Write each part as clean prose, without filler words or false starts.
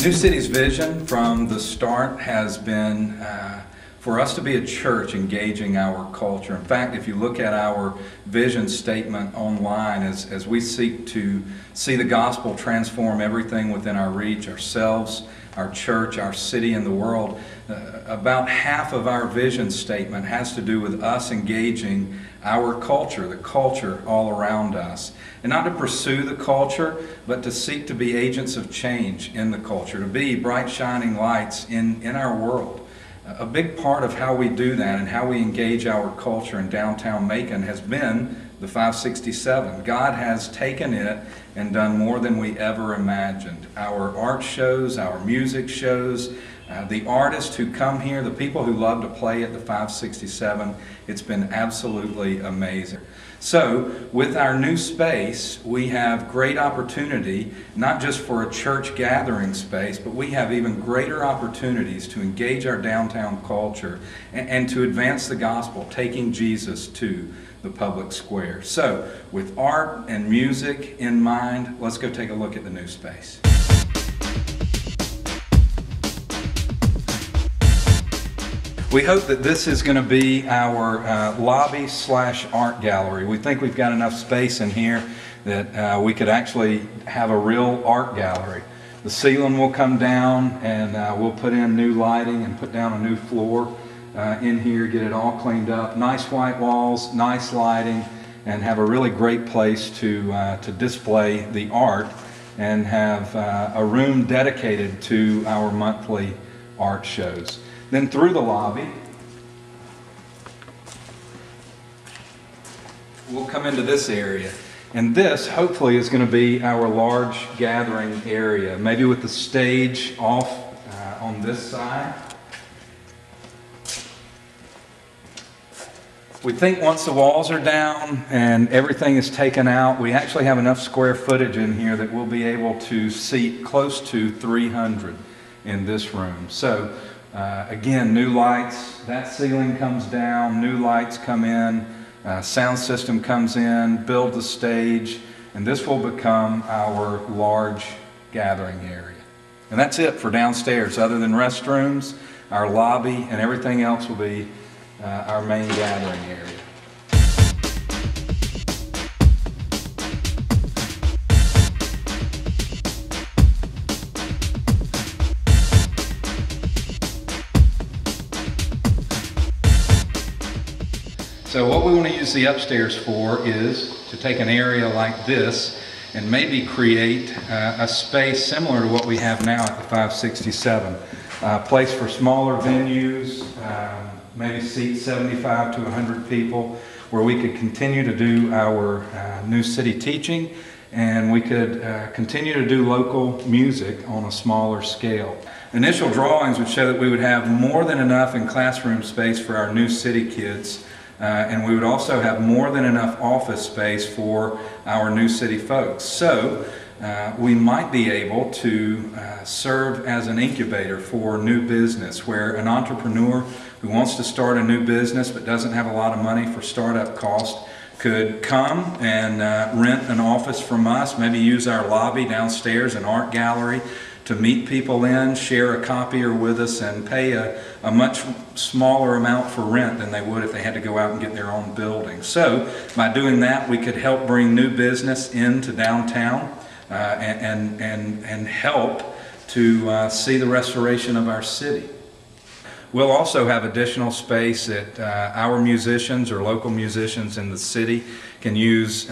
New City's vision from the start has been for us to be a church engaging our culture. In fact, if you look at our vision statement online, as we seek to see the gospel transform everything within our reach, ourselves, our church, our city, and the world, about half of our vision statement has to do with us engaging our culture, the culture all around us. And not to pursue the culture, but to seek to be agents of change in the culture, to be bright shining lights in our world. A big part of how we do that and how we engage our culture in downtown Macon has been the 567. God has taken it and done more than we ever imagined. Our art shows, our music shows, the artists who come here, the people who love to play at the 567, it's been absolutely amazing. So, with our new space, we have great opportunity, not just for a church gathering space, but we have even greater opportunities to engage our downtown culture and to advance the gospel, taking Jesus to the public square. So, with art and music in mind, let's go take a look at the new space. We hope that this is going to be our lobby/art gallery. We think we've got enough space in here that we could actually have a real art gallery. The ceiling will come down and we'll put in new lighting and put down a new floor in here, get it all cleaned up. Nice white walls, nice lighting, and have a really great place to display the art and have a room dedicated to our monthly art shows. Then through the lobby, we'll come into this area. And this, hopefully, is going to be our large gathering area, maybe with the stage off on this side. We think once the walls are down and everything is taken out, we actually have enough square footage in here that we'll be able to seat close to 300 in this room. So, again, new lights, that ceiling comes down, new lights come in, sound system comes in, build the stage, and this will become our large gathering area. And that's it for downstairs. Other than restrooms, our lobby, and everything else will be our main gathering area. So what we want to use the upstairs for is to take an area like this and maybe create a space similar to what we have now at the 567. A place for smaller venues, maybe seat 75 to 100 people, where we could continue to do our New City teaching, and we could continue to do local music on a smaller scale. Initial drawings would show that we would have more than enough in classroom space for our New City kids. And we would also have more than enough office space for our New City folks. So we might be able to serve as an incubator for new business, where an entrepreneur who wants to start a new business but doesn't have a lot of money for startup cost could come and rent an office from us, maybe use our lobby downstairs, an art gallery, to meet people in, share a copier with us, and pay a much smaller amount for rent than they would if they had to go out and get their own building. So by doing that, we could help bring new business into downtown and help to see the restoration of our city. We'll also have additional space that our musicians or local musicians in the city can use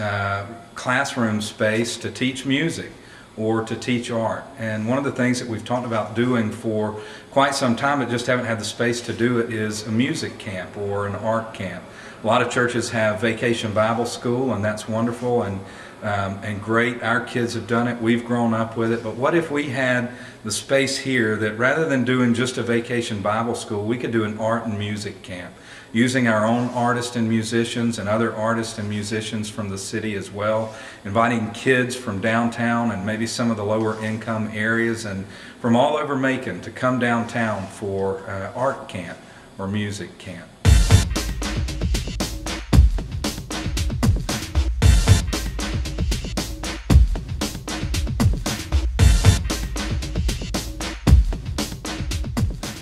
classroom space to teach music or to teach art. And one of the things that we've talked about doing for quite some time but just haven't had the space to do it is a music camp or an art camp. A lot of churches have Vacation Bible School, and that's wonderful and great. Our kids have done it, we've grown up with it, but what if we had the space here that rather than doing just a Vacation Bible School, we could do an art and music camp, using our own artists and musicians and other artists and musicians from the city as well, inviting kids from downtown and maybe some of the lower income areas and from all over Macon to come downtown for art camp or music camp.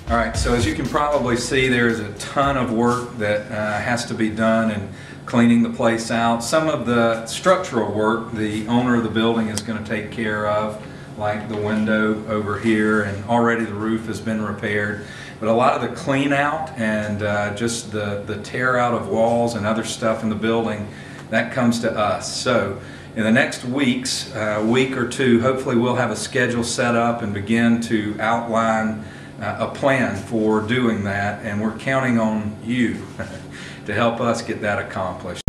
All right, so as you can probably see, there's a ton of work that has to be done in cleaning the place out. Some of the structural work the owner of the building is going to take care of, like the window over here, and already the roof has been repaired. But a lot of the clean out and just the tear out of walls and other stuff in the building, that comes to us. So in the next week or two, hopefully we'll have a schedule set up and begin to outline a plan for doing that, and we're counting on you to help us get that accomplished.